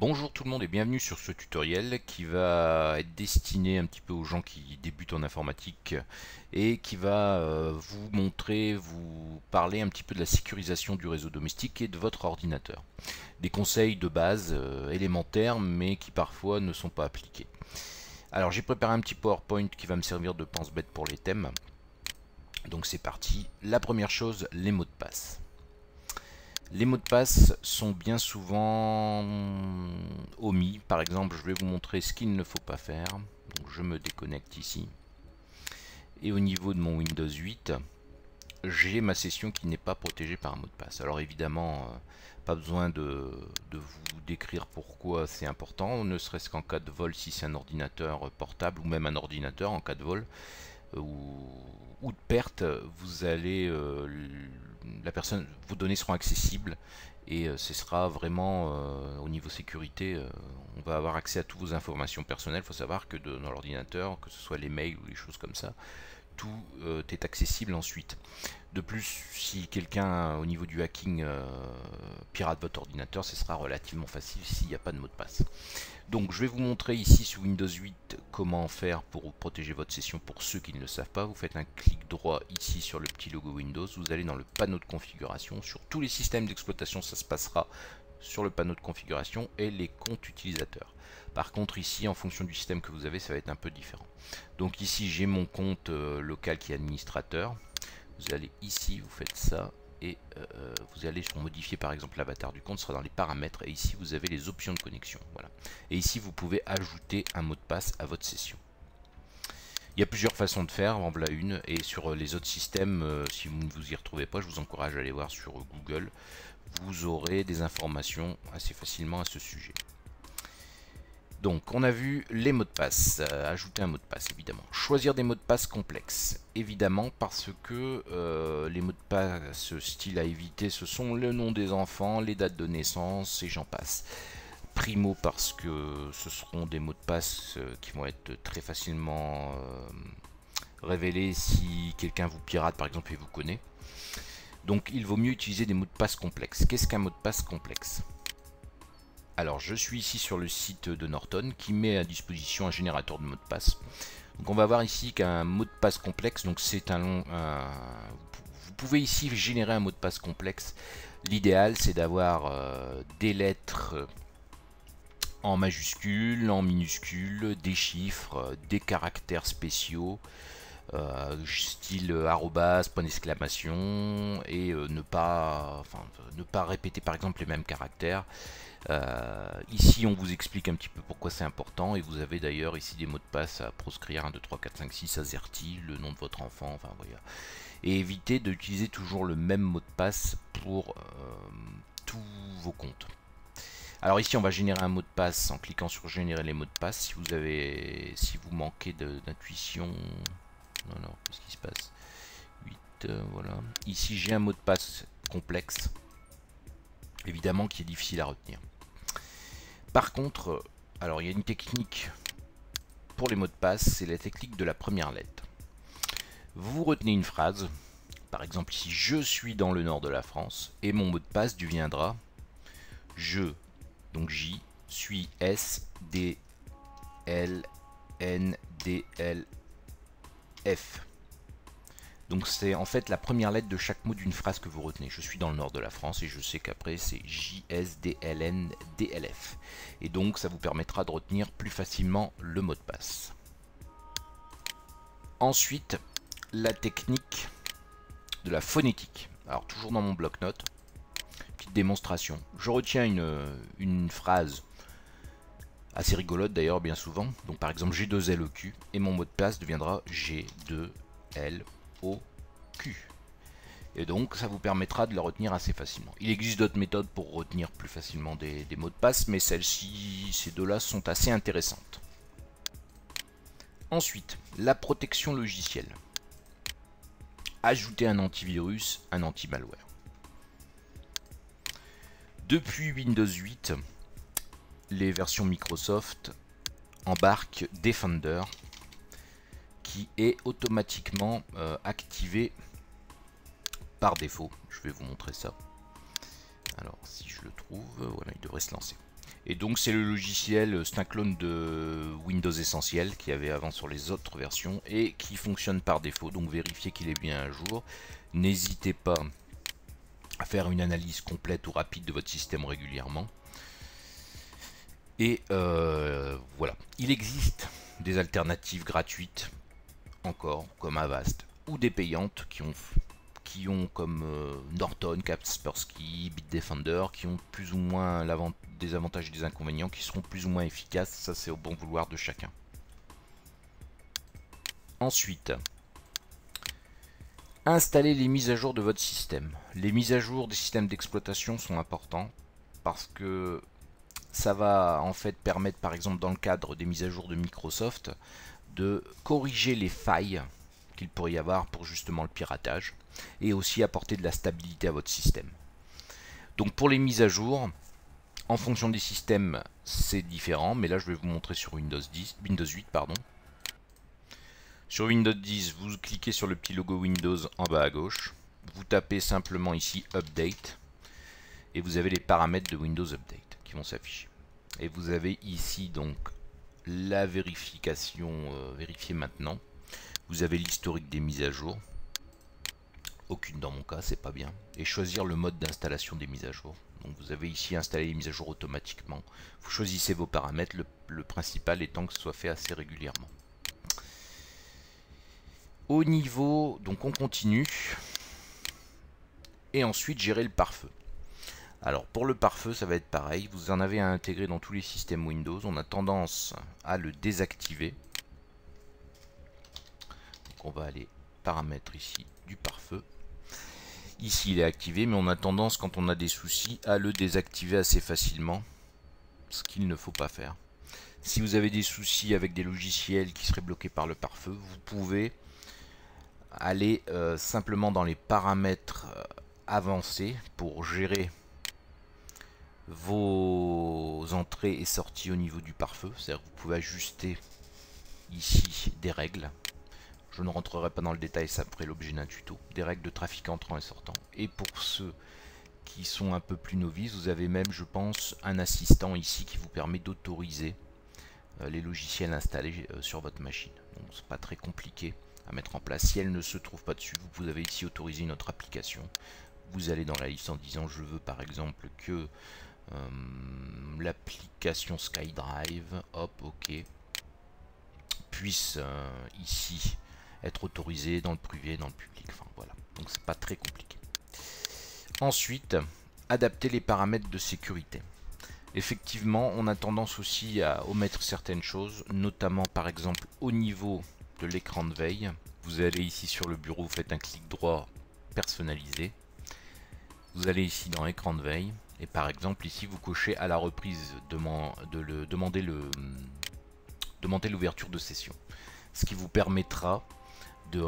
Bonjour tout le monde et bienvenue sur ce tutoriel qui va être destiné un petit peu aux gens qui débutent en informatique et qui va vous montrer, vous parler un petit peu de la sécurisation du réseau domestique et de votre ordinateur. Des conseils de base élémentaires mais qui parfois ne sont pas appliqués. Alors j'ai préparé un petit PowerPoint qui va me servir de pense-bête pour les thèmes. Donc c'est parti. La première chose, les mots de passe. Les mots de passe sont bien souvent omis. Par exemple, je vais vous montrer ce qu'il ne faut pas faire. Donc, je me déconnecte ici. Et au niveau de mon Windows 8, j'ai ma session qui n'est pas protégée par un mot de passe. Alors évidemment, pas besoin de vous décrire pourquoi c'est important, ne serait-ce qu'en cas de vol, si c'est un ordinateur portable ou même un ordinateur en cas de vol ou de perte, vous allez vos données seront accessibles et ce sera vraiment au niveau sécurité, on va avoir accès à toutes vos informations personnelles. Il faut savoir que dans l'ordinateur, que ce soit les mails ou les choses comme ça, tout est accessible ensuite. De plus, si quelqu'un au niveau du hacking pirate votre ordinateur, ce sera relativement facile s'il n'y a pas de mot de passe. Donc je vais vous montrer ici sur Windows 8 comment faire pour protéger votre session pour ceux qui ne le savent pas. Vous faites un clic droit ici sur le petit logo Windows, vous allez dans le panneau de configuration. Sur tous les systèmes d'exploitation, ça se passera sur le panneau de configuration et les comptes utilisateurs. Par contre ici, en fonction du système que vous avez, ça va être un peu différent. Donc ici j'ai mon compte local qui est administrateur. Vous allez ici, vous faites ça et vous allez sur modifier par exemple l'avatar du compte, ce sera dans les paramètres et ici vous avez les options de connexion. Voilà. Et ici vous pouvez ajouter un mot de passe à votre session. Il y a plusieurs façons de faire, en voilà une, et sur les autres systèmes, si vous ne vous y retrouvez pas, je vous encourage à aller voir sur Google. Vous aurez des informations assez facilement à ce sujet. Donc on a vu les mots de passe, ajouter un mot de passe évidemment. Choisir des mots de passe complexes, évidemment parce que les mots de passe style à éviter ce sont le nom des enfants, les dates de naissance et j'en passe. Primo parce que ce seront des mots de passe qui vont être très facilement révélés si quelqu'un vous pirate par exemple et vous connaît. Donc il vaut mieux utiliser des mots de passe complexes. Qu'est-ce qu'un mot de passe complexe ? Alors je suis ici sur le site de Norton qui met à disposition un générateur de mots de passe. Donc on va voir ici qu'un mot de passe complexe, donc c'est vous pouvez ici générer un mot de passe complexe. L'idéal c'est d'avoir des lettres en majuscules, en minuscules, des chiffres, des caractères spéciaux, style arrobas, point d'exclamation, et ne pas répéter par exemple les mêmes caractères. Ici on vous explique un petit peu pourquoi c'est important et vous avez d'ailleurs ici des mots de passe à proscrire 1, 2, 3, 4, 5, 6 AZERTY, le nom de votre enfant, enfin voilà. Et évitez d'utiliser toujours le même mot de passe pour tous vos comptes. Alors ici on va générer un mot de passe en cliquant sur générer les mots de passe. Si vous manquez d'intuition, alors qu'est-ce qui se passe, 8, voilà. Ici j'ai un mot de passe complexe, évidemment qui est difficile à retenir. Par contre, alors il y a une technique pour les mots de passe, c'est la technique de la première lettre. Vous retenez une phrase, par exemple ici je suis dans le nord de la France, et mon mot de passe deviendra je, donc J, suis S, D, L, N, D, L, F. Donc c'est en fait la première lettre de chaque mot d'une phrase que vous retenez. Je suis dans le nord de la France et je sais qu'après c'est J, S, D, L, N, D, L, F. Et donc ça vous permettra de retenir plus facilement le mot de passe. Ensuite, la technique de la phonétique. Alors toujours dans mon bloc-notes, petite démonstration. Je retiens une phrase assez rigolote d'ailleurs bien souvent. Donc par exemple G2LOQ et mon mot de passe deviendra G2LOQ. Et donc ça vous permettra de le retenir assez facilement. Il existe d'autres méthodes pour retenir plus facilement des mots de passe, mais ces deux-là sont assez intéressantes. Ensuite, la protection logicielle. Ajouter un antivirus, un anti-malware. Depuis Windows 8, les versions Microsoft embarquent Defender qui est automatiquement activé par défaut. Je vais vous montrer ça. Alors si je le trouve, voilà, il devrait se lancer. Et donc c'est le logiciel, c'est un clone de Windows Essentiel qu'il y avait avant sur les autres versions et qui fonctionne par défaut, donc vérifiez qu'il est bien à jour. N'hésitez pas à faire une analyse complète ou rapide de votre système régulièrement. Et voilà, il existe des alternatives gratuites encore, comme Avast, ou des payantes qui ont comme Norton, Kaspersky, Bitdefender, qui ont plus ou moins des avantages et des inconvénients, qui seront plus ou moins efficaces. Ça, c'est au bon vouloir de chacun. Ensuite, installez les mises à jour de votre système. Les mises à jour des systèmes d'exploitation sont importants parce que ça va en fait permettre, par exemple dans le cadre des mises à jour de Microsoft, de corriger les failles qu'il pourrait y avoir pour justement le piratage et aussi apporter de la stabilité à votre système. Donc pour les mises à jour, en fonction des systèmes, c'est différent, mais là je vais vous montrer sur Windows 8, pardon. Sur Windows 10, vous cliquez sur le petit logo Windows en bas à gauche, vous tapez simplement ici Update et vous avez les paramètres de Windows Update qui vont s'afficher. Et vous avez ici donc la vérification, vérifier maintenant. Vous avez l'historique des mises à jour. Aucune dans mon cas, c'est pas bien. Et choisir le mode d'installation des mises à jour. Donc vous avez ici installé les mises à jour automatiquement. Vous choisissez vos paramètres, le principal étant que ce soit fait assez régulièrement. Au niveau, donc on continue. Et ensuite gérer le pare-feu. Alors pour le pare-feu, ça va être pareil. Vous en avez à intégrer dans tous les systèmes Windows. On a tendance à le désactiver. Donc on va aller paramètres ici du pare-feu. Ici il est activé, mais on a tendance quand on a des soucis à le désactiver assez facilement. Ce qu'il ne faut pas faire. Si vous avez des soucis avec des logiciels qui seraient bloqués par le pare-feu, vous pouvez aller simplement dans les paramètres avancés pour gérer vos entrées et sorties au niveau du pare-feu. C'est-à-dire que vous pouvez ajuster ici des règles. Je ne rentrerai pas dans le détail, ça ferait l'objet d'un tuto. Des règles de trafic entrant et sortant. Et pour ceux qui sont un peu plus novices, vous avez même, je pense, un assistant ici qui vous permet d'autoriser les logiciels installés sur votre machine. Donc c'est pas très compliqué à mettre en place. Si elle ne se trouve pas dessus, vous avez ici autorisé une autre application. Vous allez dans la liste en disant je veux par exemple que l'application SkyDrive, hop, ok, puisse ici être autorisé dans le privé, dans le public. Enfin voilà, donc c'est pas très compliqué. Ensuite, adapter les paramètres de sécurité. Effectivement, on a tendance aussi à omettre certaines choses, notamment par exemple au niveau de l'écran de veille. Vous allez ici sur le bureau, vous faites un clic droit personnalisé. Vous allez ici dans écran de veille et par exemple ici vous cochez à la reprise demander l'ouverture de session. Ce qui vous permettra de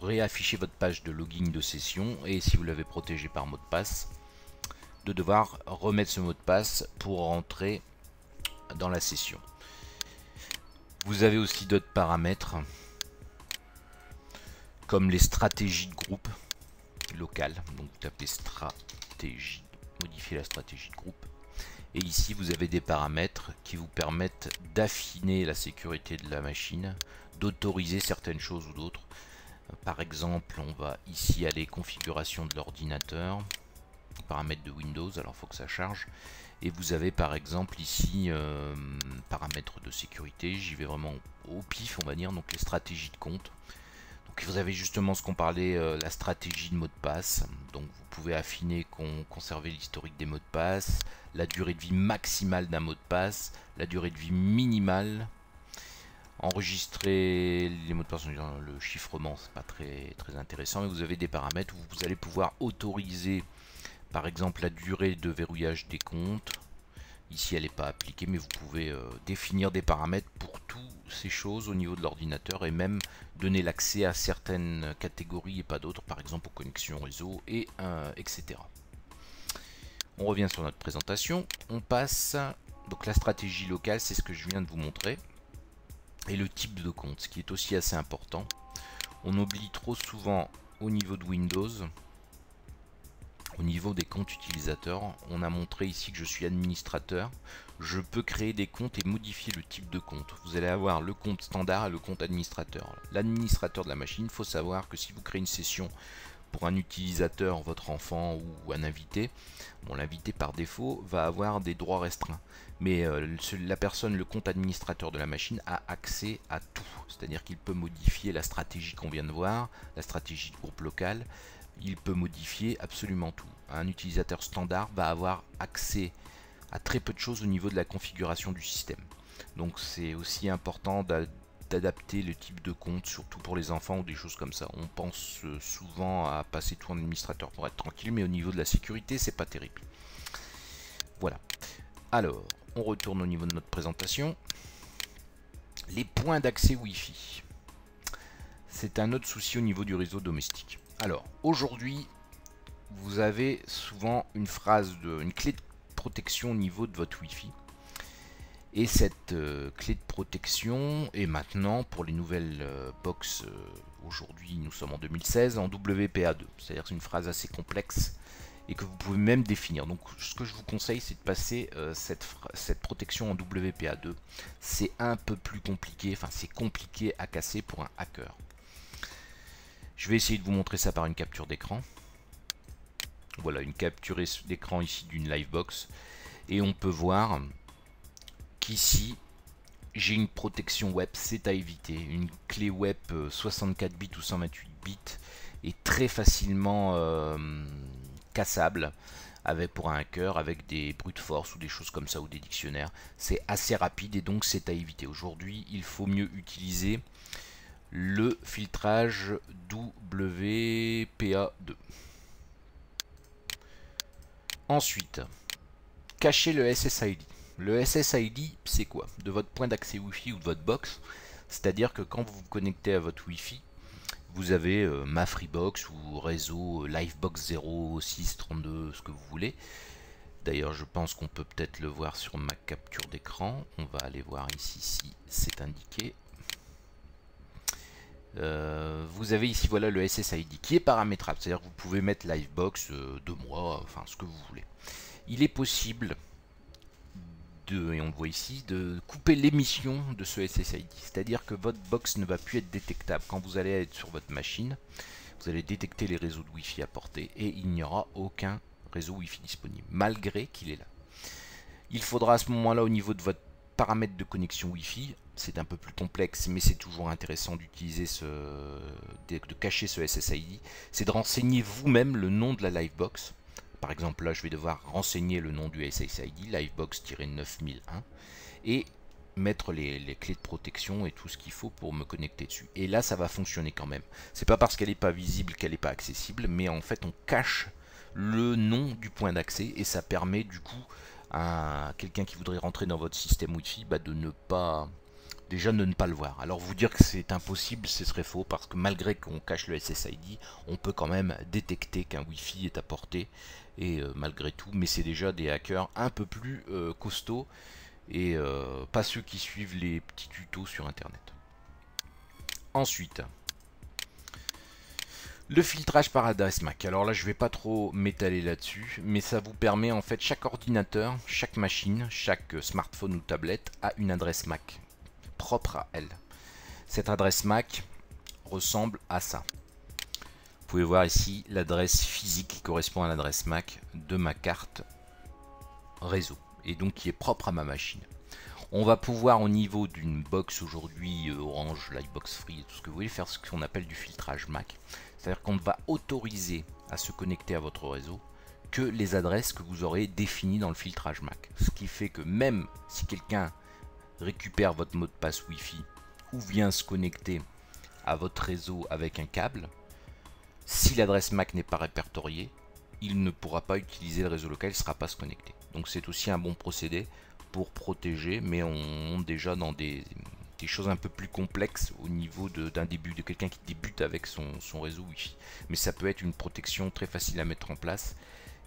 réafficher votre page de login de session et si vous l'avez protégé par mot de passe, de devoir remettre ce mot de passe pour rentrer dans la session. Vous avez aussi d'autres paramètres comme les stratégies de groupe local. Donc vous tapez stratégie, modifier la stratégie de groupe. Et ici vous avez des paramètres qui vous permettent d'affiner la sécurité de la machine, d'autoriser certaines choses ou d'autres. Par exemple, on va ici aller configuration de l'ordinateur, paramètres de Windows, alors il faut que ça charge. Et vous avez par exemple ici paramètres de sécurité, j'y vais vraiment au pif on va dire, donc les stratégies de compte. Donc vous avez justement ce qu'on parlait, la stratégie de mot de passe. Donc vous pouvez affiner, conserver l'historique des mots de passe, la durée de vie maximale d'un mot de passe, la durée de vie minimale, enregistrer les mots de passe, le chiffrement c'est pas très intéressant, mais vous avez des paramètres où vous allez pouvoir autoriser par exemple la durée de verrouillage des comptes. Ici elle n'est pas appliquée, mais vous pouvez définir des paramètres pour toutes ces choses au niveau de l'ordinateur et même donner l'accès à certaines catégories et pas d'autres, par exemple aux connexions réseau et etc. On revient sur notre présentation, on passe, donc la stratégie locale c'est ce que je viens de vous montrer, et le type de compte, ce qui est aussi assez important. On oublie trop souvent au niveau de Windows Au niveau des comptes utilisateurs, on a montré ici que je suis administrateur. Je peux créer des comptes et modifier le type de compte. Vous allez avoir le compte standard et le compte administrateur. L'administrateur de la machine, il faut savoir que si vous créez une session pour un utilisateur, votre enfant ou un invité, bon, l'invité par défaut va avoir des droits restreints. Mais la personne, le compte administrateur de la machine, a accès à tout. C'est-à-dire qu'il peut modifier la stratégie qu'on vient de voir, la stratégie de groupe local. Il peut modifier absolument tout. Un utilisateur standard va avoir accès à très peu de choses au niveau de la configuration du système. Donc c'est aussi important d'adapter le type de compte, surtout pour les enfants ou des choses comme ça. On pense souvent à passer tout en administrateur pour être tranquille, mais au niveau de la sécurité, c'est pas terrible. Voilà. Alors, on retourne au niveau de notre présentation. Les points d'accès Wi-Fi. C'est un autre souci au niveau du réseau domestique. Alors, aujourd'hui, vous avez souvent une clé de protection au niveau de votre Wi-Fi. Et cette clé de protection est maintenant, pour les nouvelles box, aujourd'hui nous sommes en 2016, en WPA2. C'est-à-dire que c'est une phrase assez complexe et que vous pouvez même définir. Donc ce que je vous conseille, c'est de passer cette protection en WPA2. C'est un peu plus compliqué, enfin c'est compliqué à casser pour un hacker. Je vais essayer de vous montrer ça par une capture d'écran. Voilà, une capture d'écran ici d'une Livebox. Et on peut voir qu'ici, j'ai une protection web, c'est à éviter. Une clé web 64 bits ou 128 bits est très facilement cassable pour un hacker avec des brute force ou des choses comme ça ou des dictionnaires. C'est assez rapide et donc c'est à éviter. Aujourd'hui, il faut mieux utiliser le filtrage WPA2. Ensuite, cacher le SSID. Le SSID, c'est quoi? De votre point d'accès Wi-Fi ou de votre box. C'est-à-dire que quand vous vous connectez à votre Wi-Fi, vous avez ma Freebox ou réseau Livebox 0, 6, 32, ce que vous voulez. D'ailleurs, je pense qu'on peut peut-être le voir sur ma capture d'écran. On va aller voir ici si c'est indiqué. Vous avez ici voilà le SSID qui est paramétrable, c'est-à-dire que vous pouvez mettre Livebox 2 mois, enfin ce que vous voulez. Il est possible et on le voit ici, de couper l'émission de ce SSID, c'est-à-dire que votre box ne va plus être détectable. Quand vous allez être sur votre machine, vous allez détecter les réseaux de Wi-Fi à portée et il n'y aura aucun réseau Wi-Fi disponible, malgré qu'il est là. Il faudra à ce moment-là, au niveau de votre paramètre de connexion Wi-Fi, c'est un peu plus complexe, mais c'est toujours intéressant d'utiliser de cacher ce SSID, c'est de renseigner vous-même le nom de la Livebox. Par exemple, là, je vais devoir renseigner le nom du SSID, Livebox-9001, et mettre les clés de protection et tout ce qu'il faut pour me connecter dessus. Et là, ça va fonctionner quand même. C'est pas parce qu'elle n'est pas visible qu'elle n'est pas accessible, mais en fait, on cache le nom du point d'accès et ça permet du coup à quelqu'un qui voudrait rentrer dans votre système Wi-Fi de ne pas... Déjà de ne pas le voir. Alors vous dire que c'est impossible, ce serait faux, parce que malgré qu'on cache le SSID, on peut quand même détecter qu'un Wi-Fi est à portée, et malgré tout, mais c'est déjà des hackers un peu plus costauds, et pas ceux qui suivent les petits tutos sur internet. Ensuite, le filtrage par adresse MAC. Alors là, je vais pas trop m'étaler là-dessus, mais ça vous permet en fait, chaque ordinateur, chaque machine, chaque smartphone ou tablette a une adresse MAC propre à elle. Cette adresse MAC ressemble à ça. Vous pouvez voir ici l'adresse physique qui correspond à l'adresse MAC de ma carte réseau et donc qui est propre à ma machine. On va pouvoir au niveau d'une box aujourd'hui Orange, Livebox Free et tout ce que vous voulez faire ce qu'on appelle du filtrage MAC. C'est-à-dire qu'on ne va autoriser à se connecter à votre réseau que les adresses que vous aurez définies dans le filtrage MAC. Ce qui fait que même si quelqu'un récupère votre mot de passe Wi-Fi ou vient se connecter à votre réseau avec un câble, si l'adresse MAC n'est pas répertoriée, il ne pourra pas utiliser le réseau local, il ne sera pas se connecter. Donc c'est aussi un bon procédé pour protéger, mais on monte déjà dans des choses un peu plus complexes au niveau d'un début, de quelqu'un qui débute avec son réseau Wi-Fi. Mais ça peut être une protection très facile à mettre en place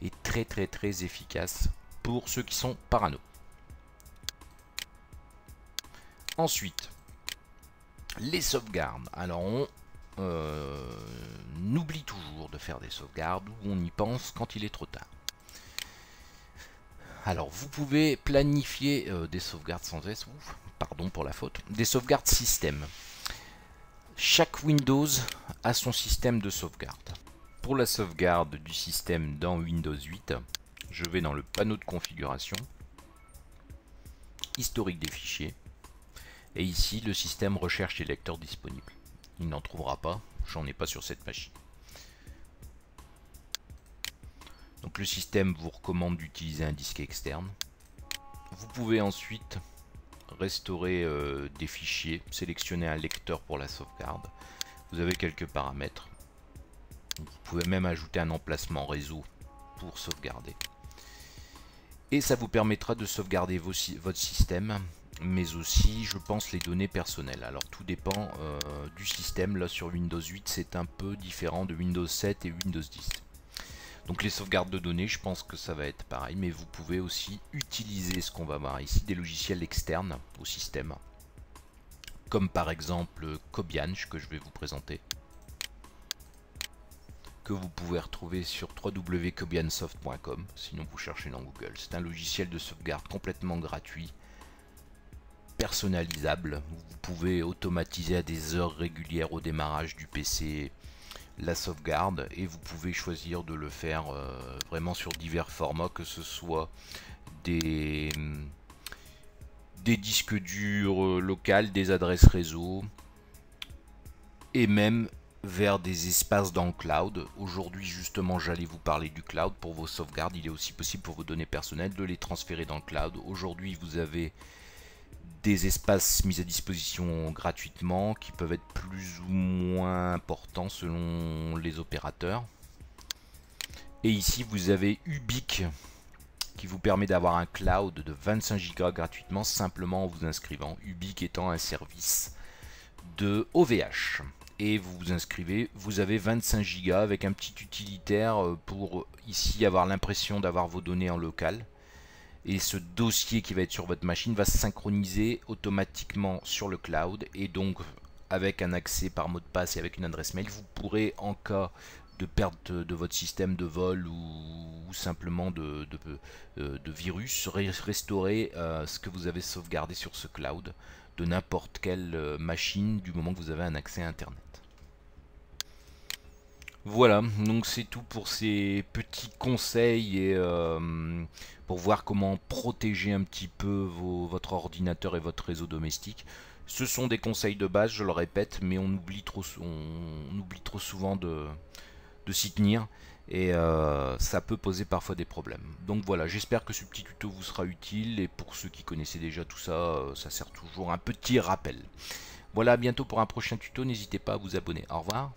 et très efficace pour ceux qui sont parano. Ensuite, les sauvegardes. Alors on oublie toujours de faire des sauvegardes ou on y pense quand il est trop tard. Alors vous pouvez planifier des sauvegardes sans S, pardon pour la faute, des sauvegardes système. Chaque Windows a son système de sauvegarde. Pour la sauvegarde du système dans Windows 8, je vais dans le panneau de configuration, historique des fichiers, et ici le système recherche les lecteurs disponibles. Il n'en trouvera pas, j'en ai pas sur cette machine. Donc le système vous recommande d'utiliser un disque externe. Vous pouvez ensuite restaurer des fichiers, sélectionner un lecteur pour la sauvegarde. Vous avez quelques paramètres. Vous pouvez même ajouter un emplacement réseau pour sauvegarder. Et ça vous permettra de sauvegarder votre système, mais aussi, je pense, les données personnelles. Alors tout dépend du système. Là sur Windows 8, c'est un peu différent de Windows 7 et Windows 10. Donc les sauvegardes de données, je pense que ça va être pareil, mais vous pouvez aussi utiliser ce qu'on va voir ici, des logiciels externes au système, comme par exemple Cobiange, que je vais vous présenter, que vous pouvez retrouver sur www.cobiansoft.com, sinon vous cherchez dans Google. C'est un logiciel de sauvegarde complètement gratuit, personnalisable. Vous pouvez automatiser à des heures régulières au démarrage du PC la sauvegarde, et vous pouvez choisir de le faire vraiment sur divers formats, que ce soit des disques durs locaux, des adresses réseau, et même vers des espaces dans le cloud. Aujourd'hui justement j'allais vous parler du cloud. Pour vos sauvegardes, il est aussi possible pour vos données personnelles de les transférer dans le cloud. Aujourd'hui vous avez des espaces mis à disposition gratuitement qui peuvent être plus ou moins importants selon les opérateurs. Et ici vous avez Ubique qui vous permet d'avoir un cloud de 25 Go gratuitement simplement en vous inscrivant. Ubique étant un service de OVH. Et vous vous inscrivez, vous avez 25 Go avec un petit utilitaire pour ici avoir l'impression d'avoir vos données en local. Et ce dossier qui va être sur votre machine va se synchroniser automatiquement sur le cloud, et donc avec un accès par mot de passe et avec une adresse mail, vous pourrez, en cas de perte de votre système de vol ou simplement de virus, restaurer ce que vous avez sauvegardé sur ce cloud de n'importe quelle machine du moment que vous avez un accès à Internet. Voilà, donc c'est tout pour ces petits conseils et pour voir comment protéger un petit peu votre ordinateur et votre réseau domestique. Ce sont des conseils de base, je le répète, mais on oublie trop souvent de s'y tenir, et ça peut poser parfois des problèmes. Donc voilà, j'espère que ce petit tuto vous sera utile, et pour ceux qui connaissaient déjà tout ça, ça sert toujours un petit rappel. Voilà, à bientôt pour un prochain tuto, n'hésitez pas à vous abonner. Au revoir.